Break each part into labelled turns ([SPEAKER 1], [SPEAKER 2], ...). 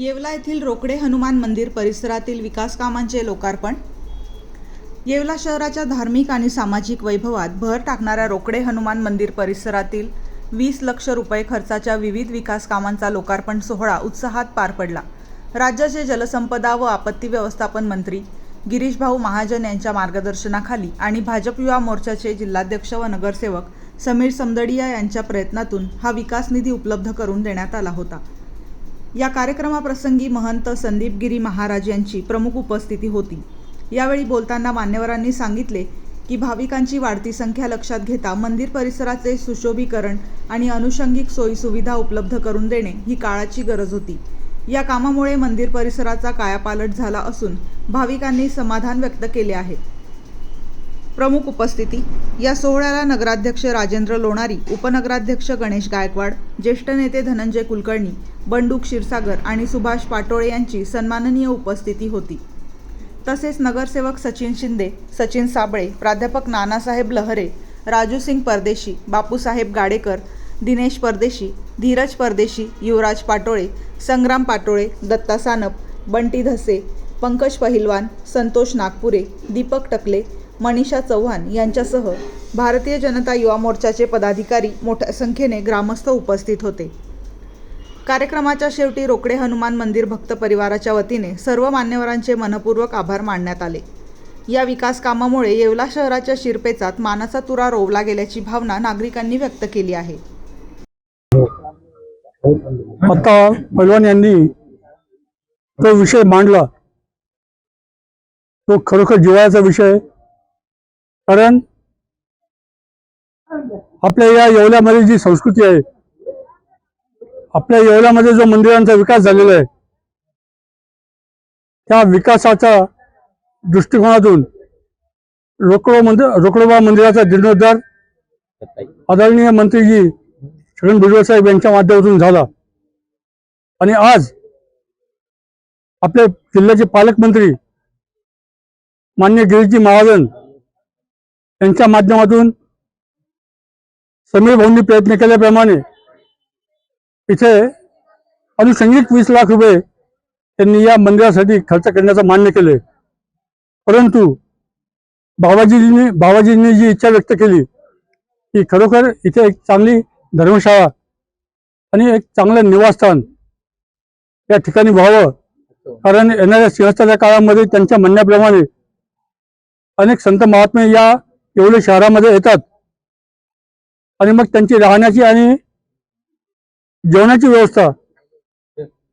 [SPEAKER 1] येवला येथील रोकडे हनुमान मंदिर परिसरातील विकास कामांचे लोकार्पण। येवला शहराच्या धार्मिक आणि सामाजिक वैभवात भर टाकणाऱ्या रोकडे हनुमान मंदिर परिसरातील 20 लाख रुपये खर्चाच्या विविध विकास कामांचा लोकार्पण सोहळा उत्साहात पार पडला। राज्याचे जलसंपदा व आपत्ती व्यवस्थापन मंत्री गिरीश भाऊ महाजन यांच्या मार्गदर्शनाखाली आणि भाजप युवा मोर्चाचे जिल्हाध्यक्ष व नगरसेवक समीर समदडिया यांच्या प्रयत्नातून हा विकास निधी उपलब्ध करून देण्यात आला होता। या कार्यक्रमाप्रसंगी महंत संदीप गिरी महाराज यांची प्रमुख उपस्थिती होती। यावेळी बोलताना मान्यवरांनी सांगितले की भाविकांची वाढती संख्या लक्षात घेता मंदिर परिसराचे सुशोभीकरण आणि अनुषंगिक सोयी सुविधा उपलब्ध करून देणे ही काळाची गरज होती। या कामामुळे मंदिर परिसराचा कायापालट झाला असून भाविकांनी समाधान व्यक्त केले आहे। प्रमुख उपस्थिती या सोहळ्याला नगराध्यक्ष राजेंद्र लोणारी, उपनगराध्यक्ष गणेश गायकवाड, ज्येष्ठ नेते धनंजय कुलकर्णी, बंडू क्षीरसागर आणि सुभाष पाटोळे यांची सन्माननीय उपस्थिती होती। तसेच नगरसेवक सचिन शिंदे, सचिन साबळे, प्राध्यापक नानासाहेब लहरे, राजू सिंग परदेशी, बापूसाहेब गाडेकर, दिनेश परदेशी, धीरज परदेशी, युवराज पाटोळे, संग्राम पाटोळे, दत्ता सानप, बंटी धसे, पंकज पहिलवान, संतोष नागपुरे, दीपक टकले, मनीषा चव्हाण यांच्यासह भारतीय जनता युवा मोर्चाचे पदाधिकारी मोठ्या संख्येने ग्रामस्थ उपस्थित होते। कार्यक्रमाच्या शेवटी रोकडे हनुमान मंदिर भक्त परिवाराच्या वतीने सर्व मान्यवरांचे मनपूर्वक आभार मानण्यात आले। या विकास कामामुळे येवला शहराच्या शिरपेचात मानाचा तुरा रोवला गेल्याची भावना नागरिकांनी व्यक्त केली आहे।
[SPEAKER 2] आता पहिलवान यांनी तो विषय मांडला, तो खरोखर जिव्हाळ्याचा विषय। कारण आपल्या या येवल्यामध्ये जी संस्कृती आहे, आपल्या येवल्यामध्ये जो मंदिरांचा विकास झालेला आहे, त्या विकासाच्या दृष्टिकोनातून रोकडोबा मंदिराचा जीर्णोद्धार आदरणीय मंत्रीजी छगन भुजबळ साहेब यांच्या माध्यमातून झाला। आणि आज आपले जिल्ह्याचे पालकमंत्री माननीय गिरीशजी महाजन यांच्या माध्यमातून समीर भाऊंनी प्रयत्न केल्याप्रमाणे इथे अनुषंगिक 20 लाख रुपये त्यांनी या मंदिरासाठी खर्च करण्याचं मान्य केले। परंतु बाबाजींनी जी इच्छा व्यक्त केली की खरोखर इथे एक चांगली धर्मशाळा आणि एक चांगलं निवासस्थान या ठिकाणी व्हावं। कारण येणाऱ्या सिंहस्थाच्या काळामध्ये त्यांच्या म्हणण्याप्रमाणे अनेक संत महात्मे या येवले शहरामध्ये येतात आणि मग त्यांची राहण्याची आणि जेवणाची व्यवस्था,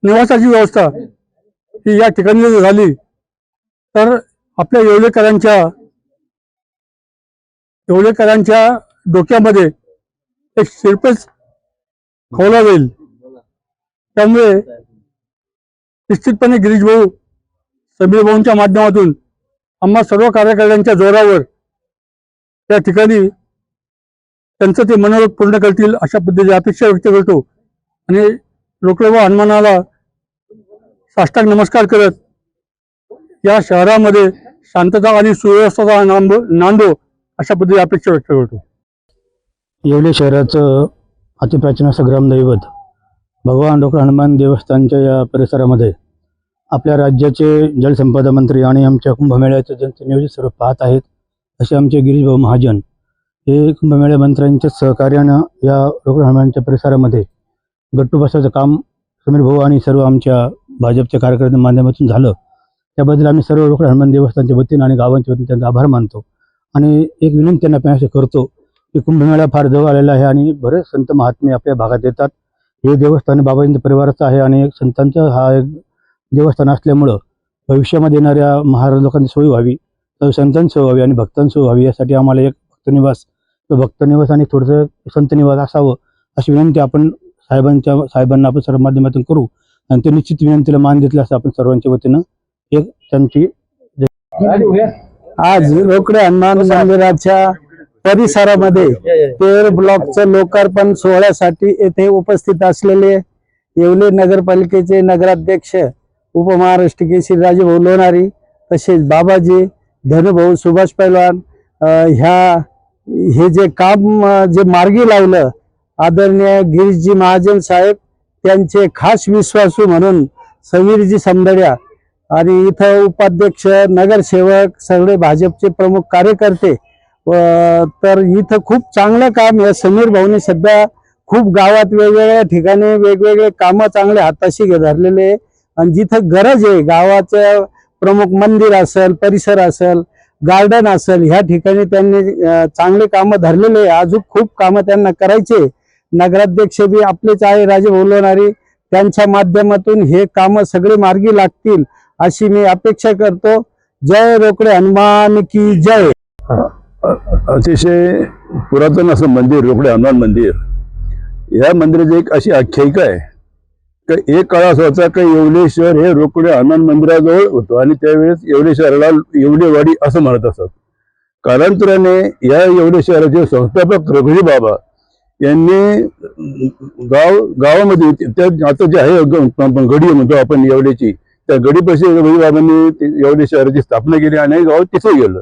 [SPEAKER 2] निवासाची व्यवस्था ही या ठिकाणी जर झाली तर आपल्या येवलेकरांच्या डोक्यामध्ये एक शिरपेच खोवला जाईल। त्यामुळे निश्चितपणे गिरीश भाऊ, समीर भाऊंच्या माध्यमातून आम्हा सर्व कार्यकर्त्यांच्या जोरावर त्या ठिकाणी त्यांचं ते मनोरथ पूर्ण करतील अशा पद्धतीची अपेक्षा व्यक्त करतो। आणि रोकडोबा हनुमानाला साष्टांग नमस्कार करत या शहरामध्ये शांतता आणि सुव्यवस्था नांदो अशा पद्धतीची अपेक्षा व्यक्त करतो।
[SPEAKER 3] येवले शहराचं अतिप्राचीन असं ग्रामदैवत भगवान रोकडे हनुमान देवस्थानच्या या परिसरामध्ये आपल्या राज्याचे जलसंपदा मंत्री आणि आमच्या कुंभमेळ्याचे ज्यांचे नियोजित सर्व पाहत आहेत असे आमचे गिरीश भाऊ महाजन हे कुंभमेळ्या मंत्र्यांच्या सहकार्यानं या रोकडे हनुमानच्या परिसरामध्ये गट्टू बसवायचं काम समीर भाऊ आणि सर्व आमच्या भाजपच्या कार्यकर्त्यांच्या माध्यमातून झालं। त्याबद्दल आम्ही सर्व रोकडे हनुमान देवस्थानच्या वतीनं आणि गावांच्या वतीनं त्यांचा आभार मानतो। आणि एक विनंती त्यांना आपण करतो की कुंभमेळा फार जवळ आलेला आहे आणि बरेच संत महात्मे आपल्या भागात येतात। हे देवस्थान बाबाजींच्या परिवाराचं आहे आणि एक संतांचं हा एक देवस्थान असल्यामुळं भविष्यामध्ये येणाऱ्या महाराज लोकांची सोय व्हावी, संतांची सोय व्हावी आणि भक्तांची सोय व्हावी यासाठी आम्हाला एक भक्तनिवास आणि थोडंसं संतनिवास असावं अशी विनंती आपण साहेबांना आपण सर्व माध्यमातून करू आणि ते निश्चित विनंतीला मान देतलं असं आपण सर्वांच्या वतीनं एक त्यांची।
[SPEAKER 2] आज रोकडे हनुमान मंदिराच्या परिसरामध्ये 13 ब्लॉकचं लोकार्पण सोहळ्यासाठी येथे उपस्थित असलेले येवले नगरपालिकेचे नगराध्यक्ष उपमहाराष्ट्र केसरी राजेभाऊ लोणारी, तसेच बाबाजी, धनुभाऊ, सुभाष पैलवान, हे जे काम जे मार्गी लावलं आदरणीय गिरीशजी महाजन साहेब त्यांचे खास विश्वासू म्हणून समीरजी समदड्या आणि इथं उपाध्यक्ष, नगरसेवक, सगळे भाजपचे प्रमुख कार्यकर्ते तर इथं खूप चांगलं काम या समीर भाऊनी सध्या खूप गावात वेगवेगळ्या ठिकाणी वेगवेगळे कामं चांगले हाताशी धरलेले आहे. आणि जिथं गरज आहे गावाचं प्रमुख मंदिर असेल, परिसर असेल, गार्डन असेल, ह्या ठिकाणी त्यांनी चांगले कामं धरलेले आहे. अजून खूप कामं त्यांना करायचे. नगराध्यक्ष बी आपलेच आहे राजे बोलवणारे, त्यांच्या माध्यमातून हे कामं सगळे मार्गी लागतील अशी मी अपेक्षा करतो. जय रोकडे हनुमान की जय.
[SPEAKER 4] अतिशय पुरातन असं मंदिर रोकडे हनुमान मंदिर. या मंदिराची एक अशी आख्यायिका आहे की एक काळ असा होता की येवले शहर हे रोकडे हनुमान मंदिराजवळ होतं आणि त्यावेळेस येवले शहराला येवलेवाडी असं म्हणत असत. कालांतराने या येवले शहराचे संस्थापक रघुजी बाबा यांनी गावामध्ये त्या आता जे आहे गडी म्हणतो आपण येवलेची, त्या गडीपाशी रघुजी बाबांनी येवले शहराची स्थापना केली आणि गाव तिथे गेलं.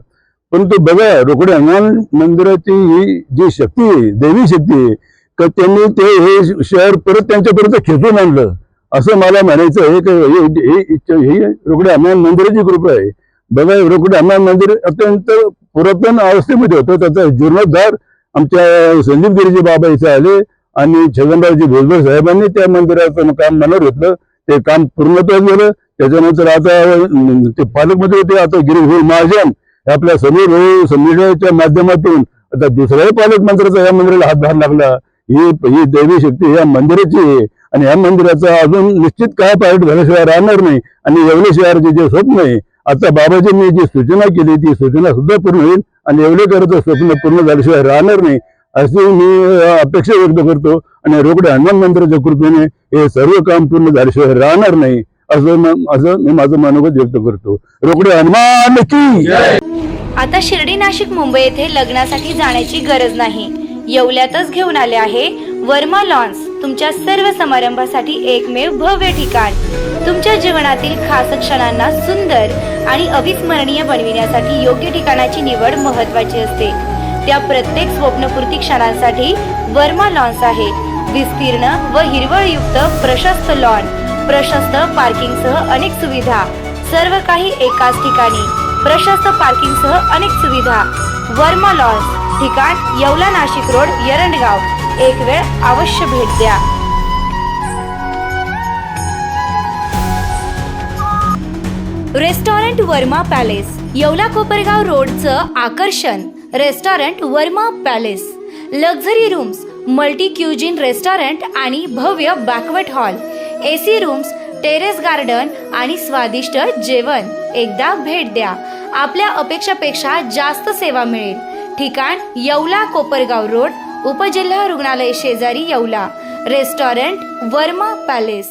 [SPEAKER 4] परंतु बघा रोकडे हनुमान मंदिराची ही जी शक्ती आहे, दैवी शक्ती आहे, तर त्यांनी ते हे शहर परत त्यांच्यापर्यंत खेचून आणलं असं मला म्हणायचं आहे की ही रोकडे हनुमान मंदिराची कृपा आहे. बघा रोकडे हनुमान मंदिर अत्यंत पुरातन अवस्थेमध्ये होतं. त्याचा जीर्णोद्धार आमच्या संदीप गिरीजी बाबा इथे आले आणि छगनरावजी भोसले साहेबांनी त्या मंदिराचं काम मनावर घेतलं. ते काम पूर्णत्वास गेलं. त्याच्यानंतर आता ते पालकमंत्री होते, आता गिरीश महाजन आपल्या समीरच्या माध्यमातून आता दुसऱ्याही पालकमंत्र्याचा या मंदिराला हातभार लागला. ही दैवी शक्ती या मंदिराची आहे आणि या मंदिराचा अजून निश्चित काय पायट झाल्याशिवाय राहणार नाही. आणि येवले शहराचे जे स्वप्न आहे, आता बाबाजींनी जी सूचना केली ती सूचना सुद्धा पूर्ण होईल आणि येवलेकरांचं स्वप्न पूर्ण झाल्याशिवाय राहणार नाही अशी मी अपेक्षा व्यक्त करतो. आणि रोकडे हनुमान मंदिराच्या कृपेने हे सर्व काम पूर्ण झाल्याशिवाय राहणार नाही असं मी माझं मनोगत व्यक्त करतो. रोकडे हनुमान की जय.
[SPEAKER 5] आता शिर्डी, नाशिक, मुंबई येथे लग्नासाठी जाण्याची गरज नाही. येवल्यातच घेऊन आले आहे वर्मा लॉन्स, तुमच्या सर्व समारंभासाठी एकमेव भव्य ठिकाण. तुमच्या जीवनातील खास क्षणांना सुंदर आणि अविस्मरणीय बनविण्यासाठी योग्य ठिकाणाची निवड महत्त्वाची असते. त्या प्रत्येक स्वप्नपूर्ती क्षणांसाठी वर्मा लॉन्स आहे. विस्तीर्ण व हिरवळयुक्त प्रशस्त लॉन, प्रशस्त पार्किंगसह अनेक सुविधा, सर्व काही एकाच ठिकाणी. प्रशस्त पार्किंगसह अनेक सुविधा. वर्मा लॉन्स, ठिकाण येवला, नाशिक रोड, एरंडगाव. एक वेळ अवश्य भेट द्या. रेस्टॉरंट वर्मा पॅलेस, येवला कोपरगाव रोडचं आकर्षण. Restaurant Verma palace, luxury rooms, multi cuisine restaurant आणि भव्य banquet hall, AC rooms, terrace garden आणि स्वादिष्ट जेवण. एकदा भेट द्या. आपल्या अपेक्षापेक्षा जास्त सेवा मिळेल. ठिकाण येवला कोपरगाव रोड, उपजिल्हा रुग्णालय शेजारी येवला. Restaurant Verma palace.